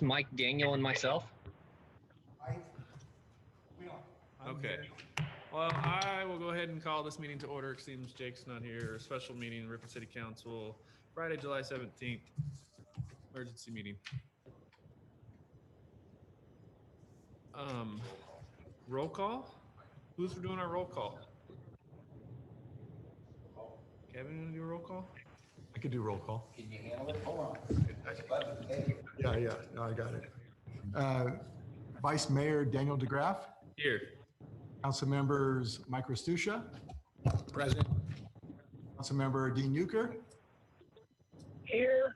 Mike, Daniel, and myself. Okay. Well, I will go ahead and call this meeting to order. It seems Jake's not here. A special meeting, Ripon City Council, Friday, July 17th. Emergency meeting. Roll call? Who's doing our roll call? Kevin, you want to do a roll call? I could do roll call. Can you handle it? Hold on. Yeah, no, I got it. Vice Mayor Daniel DeGraff, Here. Council Members Mike Restucia, Present. Council Member Dean Euchre, Here.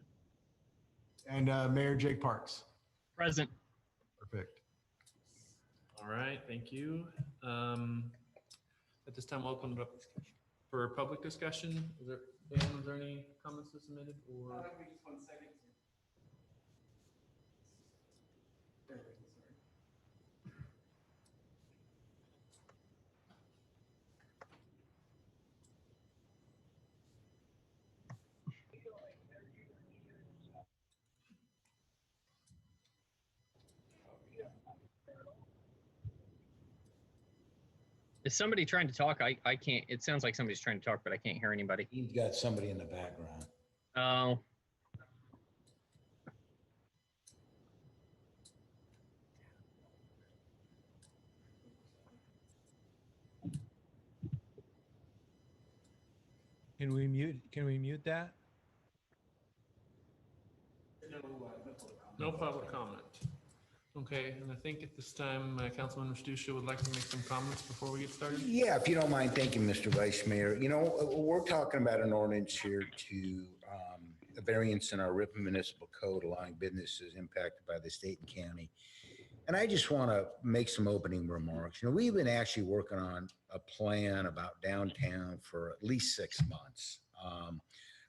and Mayor Jake Parks. Present. Perfect. All right, thank you. At this time, we'll open it up for public discussion. Is there any comments that submitted or? Is somebody trying to talk? I can't. It sounds like somebody's trying to talk, but I can't hear anybody. He's got somebody in the background. Oh. Can we mute that? No public comment. Okay, and I think at this time, Councilman Restucia would like to make some comments before we get started. Yeah, if you don't mind. Thank you, Mr. Vice Mayor. You know, we're talking about an ordinance here to a variance in our Ripon Municipal Code allowing businesses impacted by the state and county. And I just want to make some opening remarks. You know, we've been actually working on a plan about downtown for at least 6 months.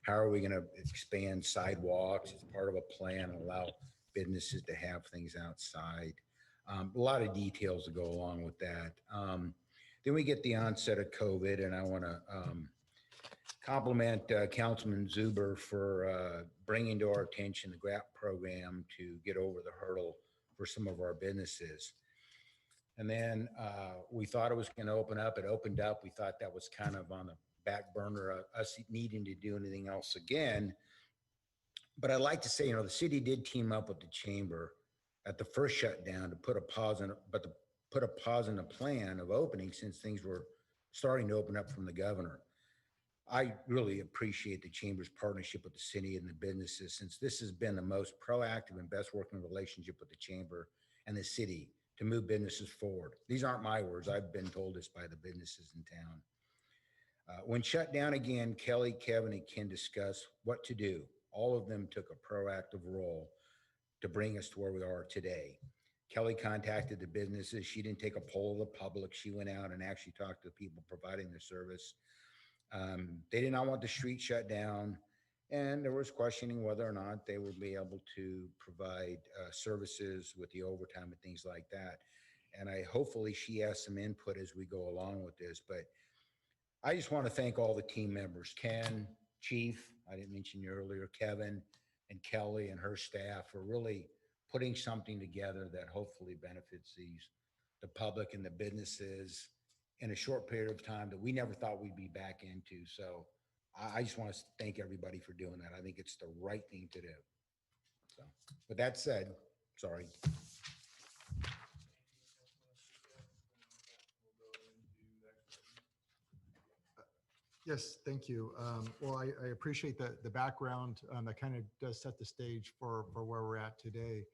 How are we going to expand sidewalks as part of a plan and allow businesses to have things outside? A lot of details to go along with that. Then we get the onset of COVID, and I want to compliment Councilman Zuber for bringing to our attention the GRAP program to get over the hurdle for some of our businesses. And then we thought it was going to open up. It opened up. We thought that was kind of on the back burner, us needing to do anything else again. But I'd like to say, you know, the city did team up with the chamber at the first shutdown to put a pause in, but to put a pause in the plan of opening since things were starting to open up from the governor. I really appreciate the chamber's partnership with the city and the businesses, since this has been the most proactive and best working relationship with the chamber and the city to move businesses forward. These aren't my words. I've been told this by the businesses in town. When shut down again, Kelly, Kevin, and Ken discussed what to do. All of them took a proactive role to bring us to where we are today. Kelly contacted the businesses. She didn't take a poll of the public. She went out and actually talked to the people providing the service. They did not want the street shut down, and there was questioning whether or not they would be able to provide services with the overtime and things like that. And hopefully she has some input as we go along with this, but I just want to thank all the team members, Ken, Chief, I didn't mention you earlier, Kevin, and Kelly and her staff for really putting something together that hopefully benefits the public and the businesses in a short period of time that we never thought we'd be back into. So I just want to thank everybody for doing that. I think it's the right thing to do. So with that said, sorry. Yes, thank you. Well, I appreciate the background. That kind of does set the stage for where we're at today.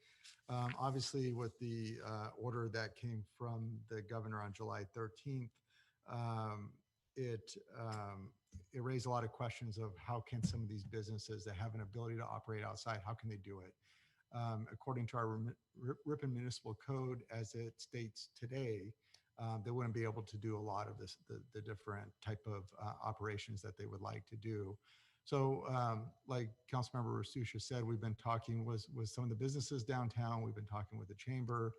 Obviously, with the order that came from the governor on July 13th, it raised a lot of questions of how can some of these businesses that have an ability to operate outside, how can they do it? According to our Ripon Municipal Code, as it states today, they wouldn't be able to do a lot of the different type of operations that they would like to do. So like Councilmember Restucia said, we've been talking with some of the businesses downtown. We've been talking with the chamber,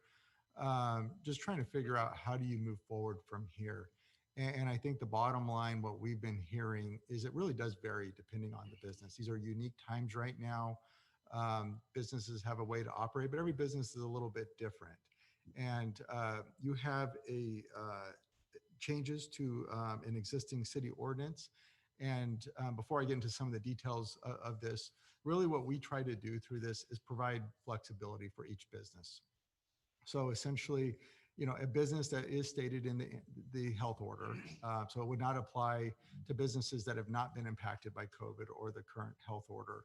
just trying to figure out how do you move forward from here. And I think the bottom line, what we've been hearing is it really does vary depending on the business. These are unique times right now. Businesses have a way to operate, but every business is a little bit different. And you have changes to an existing city ordinance. And before I get into some of the details of this, really what we try to do through this is provide flexibility for each business. So essentially, a business that is stated in the health order, so it would not apply to businesses that have not been impacted by COVID or the current health order.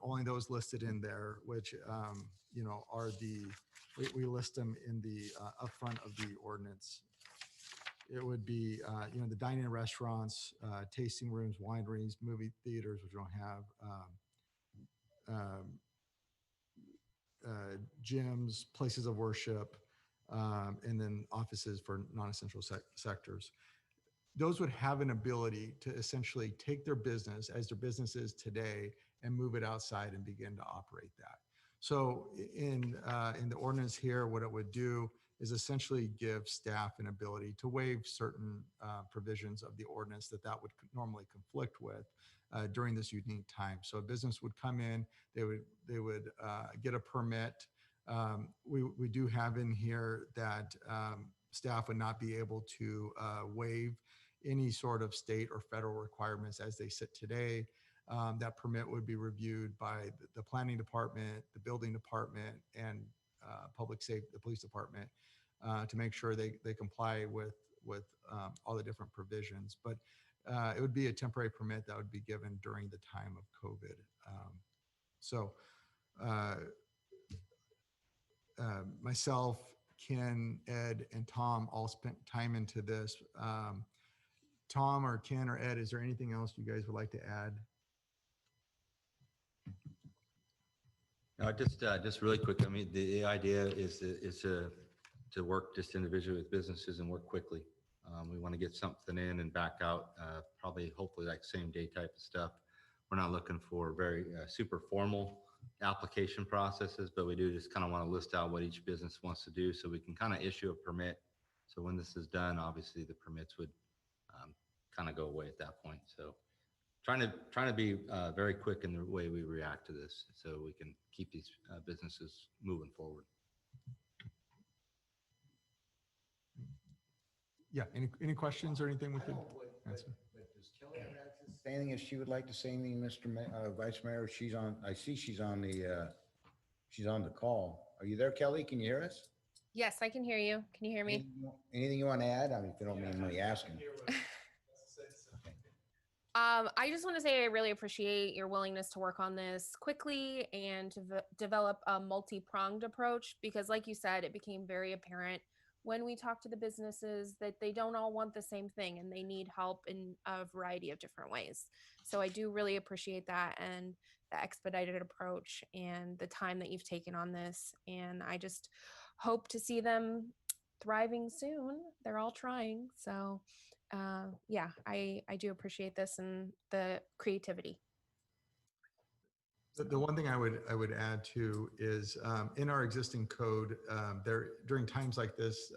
Only those listed in there, which are we list them in the upfront of the ordinance. It would be the dining and restaurants, tasting rooms, wineries, movie theaters, which we don't have. Gyms, places of worship, and then offices for non-essential sectors. Those would have an ability to essentially take their business as their business is today and move it outside and begin to operate that. So in the ordinance here, what it would do is essentially give staff an ability to waive certain provisions of the ordinance that would normally conflict with during this unique time. So a business would come in, they would get a permit. We do have in here that staff would not be able to waive any sort of state or federal requirements as they sit today. That permit would be reviewed by the planning department, the building department, and public safety, the police department, to make sure they comply with all the different provisions. But it would be a temporary permit that would be given during the time of COVID. Myself, Ken, Ed, and Tom all spent time into this. Tom or Ken or Ed, is there anything else you guys would like to add? No, just really quick. I mean, the idea is to work just individually with businesses and work quickly. We want to get something in and back out, probably, hopefully, like same day type of stuff. We're not looking for very super formal application processes, but we do just kind of want to list out what each business wants to do so we can kind of issue a permit. So when this is done, obviously the permits would kind of go away at that point. So trying to be very quick in the way we react to this so we can keep these businesses moving forward. Yeah, any questions or anything we could answer? But does Kelly have access to anything if she would like to say anything, Mr. Vice Mayor? She's on, I see she's on the call. Are you there, Kelly? Can you hear us? Yes, I can hear you. Can you hear me? Anything you want to add? I mean, if you don't mind me asking. I just want to say I really appreciate your willingness to work on this quickly and to develop a multi-pronged approach, because like you said, it became very apparent when we talked to the businesses that they don't all want the same thing and they need help in a variety of different ways. So I do really appreciate that and the expedited approach and the time that you've taken on this. And I just hope to see them thriving soon. They're all trying. So yeah, I do appreciate this and the creativity. The one thing I would add too is in our existing code, during times like this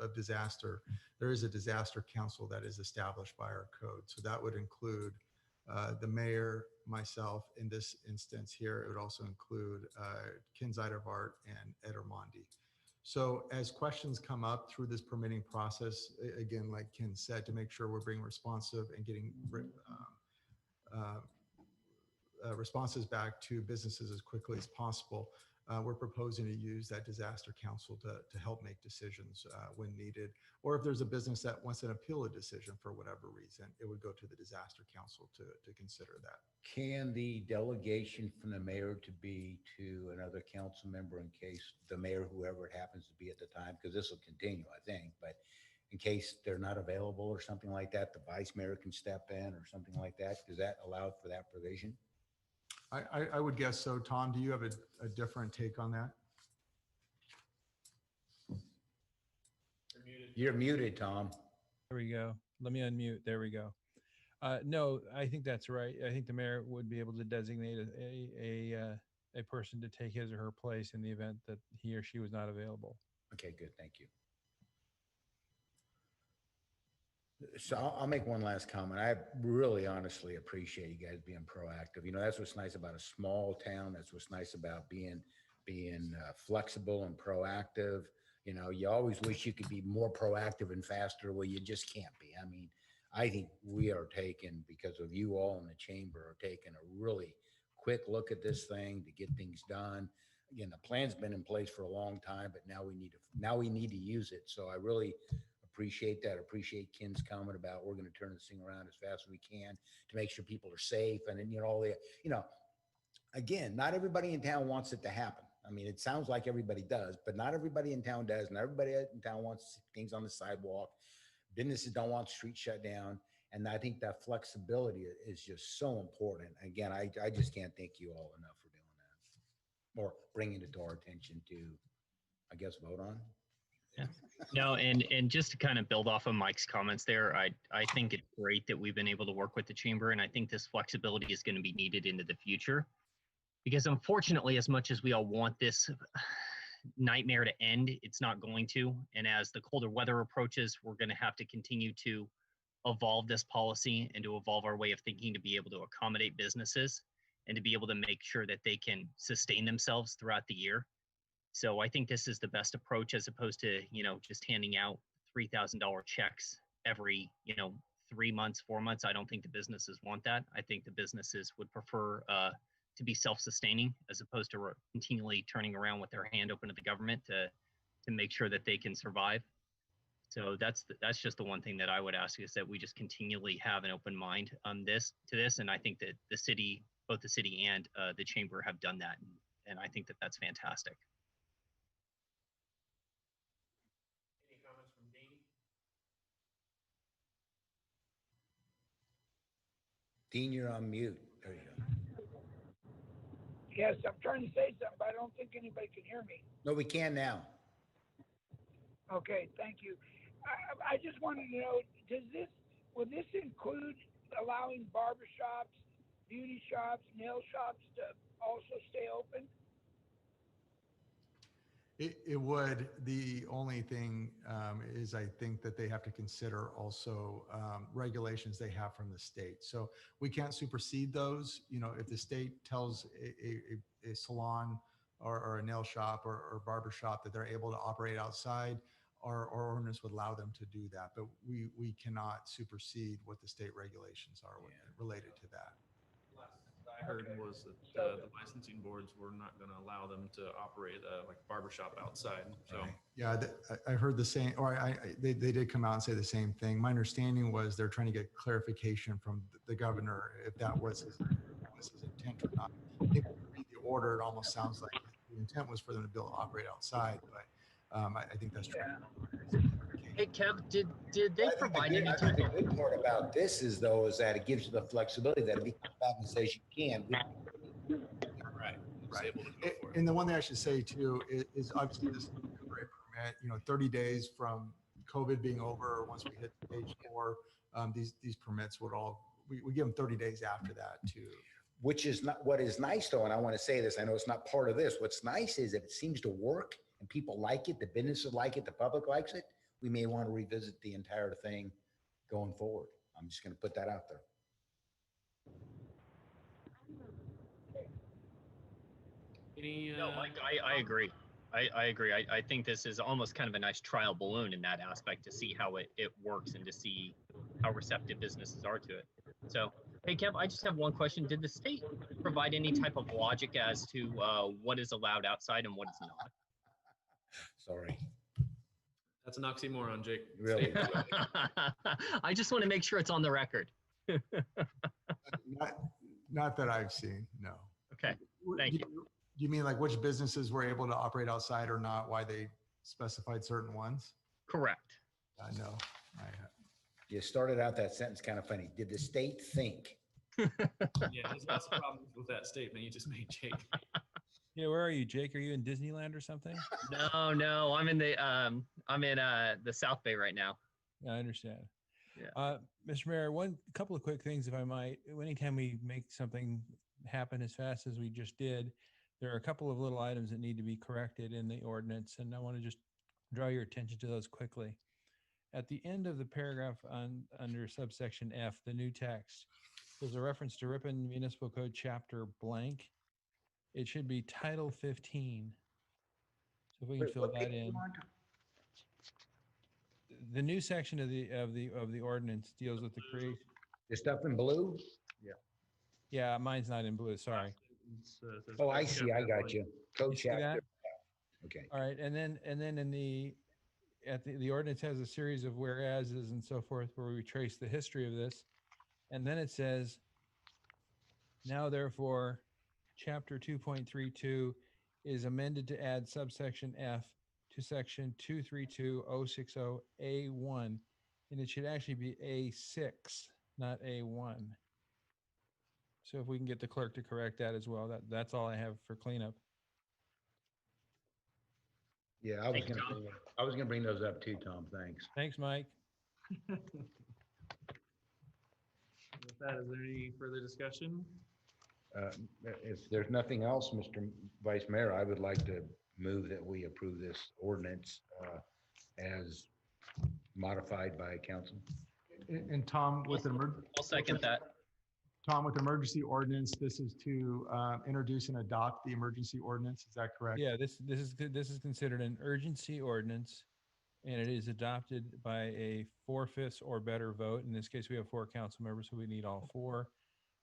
of disaster, there is a disaster council that is established by our code. So that would include the mayor, myself. In this instance here, it would also include Ken Zeidervart and Ed Armandi. So as questions come up through this permitting process, again, like Ken said, to make sure we're being responsive and getting responses back to businesses as quickly as possible, we're proposing to use that disaster council to help make decisions when needed. Or if there's a business that wants to appeal a decision for whatever reason, it would go to the disaster council to consider that. Can the delegation from the mayor to be to another council member in case the mayor, whoever it happens to be at the time, because this will continue, I think, but in case they're not available or something like that, the vice mayor can step in or something like that? Does that allow for that provision? I would guess so. Tom, do you have a different take on that? You're muted, Tom. There we go. Let me unmute. There we go. No, I think that's right. I think the mayor would be able to designate a person to take his or her place in the event that he or she was not available. Okay, good. Thank you. So I'll make one last comment. I really honestly appreciate you guys being proactive. You know, that's what's nice about a small town. That's what's nice about being flexible and proactive. You know, you always wish you could be more proactive and faster. Well, you just can't be. I mean, I think we are taking, because of you all in the chamber, are taking a really quick look at this thing to get things done. Again, the plan's been in place for a long time, but now we need to use it. So I really appreciate that. Appreciate Ken's comment about we're going to turn this thing around as fast as we can to make sure people are safe. And then, you know, all the, you know, again, not everybody in town wants it to happen. I mean, it sounds like everybody does, but not everybody in town does. Not everybody in town wants things on the sidewalk. Businesses don't want streets shut down. And I think that flexibility is just so important. Again, I just can't thank you all enough for doing that or bringing it to our attention to, I guess, vote on. Yeah. No, and just to kind of build off of Mike's comments there, I think it's great that we've been able to work with the chamber, and I think this flexibility is going to be needed into the future. Because unfortunately, as much as we all want this nightmare to end, it's not going to. And as the colder weather approaches, we're going to have to continue to evolve this policy and to evolve our way of thinking to be able to accommodate businesses and to be able to make sure that they can sustain themselves throughout the year. So I think this is the best approach, as opposed to, you know, just handing out $3,000 checks every, you know, 3 months, 4 months. I don't think the businesses want that. I think the businesses would prefer to be self-sustaining, as opposed to continually turning around with their hand open to the government to make sure that they can survive. So that's just the one thing that I would ask, is that we just continually have an open mind on this. And I think that the city, both the city and the chamber, have done that, and I think that that's fantastic. Any comments from Dean? Dean, you're on mute. There you go. Yes, I'm trying to say something, but I don't think anybody can hear me. No, we can now. Okay, thank you. I just wanted to know, will this include allowing barbershops, beauty shops, nail shops to also stay open? It would. The only thing is, I think that they have to consider also regulations they have from the state. So we can't supersede those. You know, if the state tells a salon or a nail shop or barber shop that they're able to operate outside, our ordinance would allow them to do that. But we cannot supersede what the state regulations are related to that. I heard was that the licensing boards were not going to allow them to operate like a barbershop outside. So yeah, I heard the same, or they did come out and say the same thing. My understanding was they're trying to get clarification from the governor if that was his intent or not. I think when you read the order, it almost sounds like the intent was for them to be able to operate outside, but I think that's true. Hey, Kev, did they provide any I type think of... the good part about this is, though, is that it gives you the flexibility that if he comes back and says you can. right. Able to go for it. And the one thing I should say too is obviously this temporary permit, you know, 30 days from COVID being over, once we hit stage 4, these permits would we give them 30 days after that too. Which is not what is nice, though, and I want to say this. I know it's not part of this. What's nice is that it seems to work and people like it. The businesses like it. The public likes it. We may want to revisit the entire thing going forward. I'm just going to put that out there. No, Mike, I agree. I agree. I think this is almost kind of a nice trial balloon in that aspect, to see how it works and to see how receptive businesses are to it. So, hey, Kev, I just have one question. Did the state provide any type of logic as to what is allowed outside and what is not? Sorry. That's an oxymoron, Jake. Really? I just want to make sure it's on the record. Not that I've seen, no. Okay, thank you. Do you mean like which businesses were able to operate outside or not, why they specified certain ones? Correct. No. You started out that sentence kind of funny. Did the state think? Yeah, there's lots of problems with that statement you just made, Jake. Yeah, where are you, Jake? Are you in Disneyland or something? No, I'm in the South Bay right now. Yeah, I understand. Yeah. Mr. Mayor, couple of quick things, if I might. Anytime we make something happen as fast as we just did, there are a couple of little items that need to be corrected in the ordinance, and I want to just draw your attention to those quickly. at the end of the paragraph under subsection F, the new text, there's a reference to Ripon Municipal Code chapter blank. It should be Title 15. So if we can fill that in. The new section of the ordinance deals with the creation. The stuff in blue? Yeah, mine's not in blue. Sorry. Oh, I see. I got you. Code You see that? chapter. Okay. All right, and then in the ordinance has a series of whereases and so forth where we trace the history of this, and then it says, now therefore, chapter 2.32 is amended to add subsection F to section 232.060A1, and it should actually be A6, not A1. So if we can get the clerk to correct that as well, that's all I have for cleanup. Yeah, I was Thank you, gonna Tom. bring those up too, Tom. Thanks. Thanks, Mike. With that, is there any further discussion? If there's nothing else, Mr. Vice Mayor, I would like to move that we approve this ordinance as modified by council. And Tom, with I'll second that. emergency ordinance, this is to introduce and adopt the emergency ordinance. Is that correct? Yeah, this is considered an urgency ordinance, and it is adopted by a 4/5 or better vote. In this case, we have 4 council members, so we need all 4.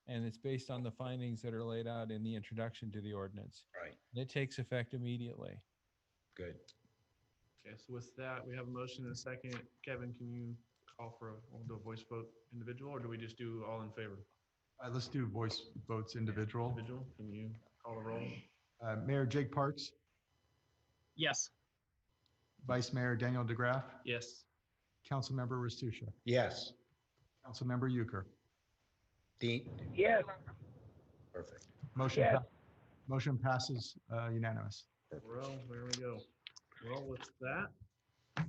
And it's based on the findings that are laid out in the introduction to the ordinance. Right. And it takes effect immediately. Good. Okay, so with that, we have a motion and a second. Kevin, can you call for we'll do a voice vote individual, or do we just do all in favor? Let's do voice votes individual. Individual, can you call the roll? Mayor Jake Parks, Yes. Vice Mayor Daniel DeGraff, Yes. Councilmember Ristusha, Yes. Councilmember Euchre. Dean? Yes. Perfect. Motion, Yes. Motion passes unanimous. Well, there we go. Well, with that, I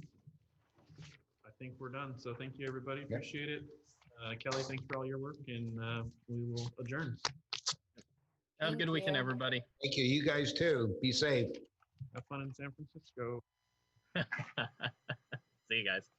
think we're done. So thank you, everybody. Yep. Appreciate it. Kelly, thanks for all your work, and we will adjourn. Have a good Thank weekend, you. everybody. Thank you. You guys too. Be safe. Have fun in San Francisco. See you guys.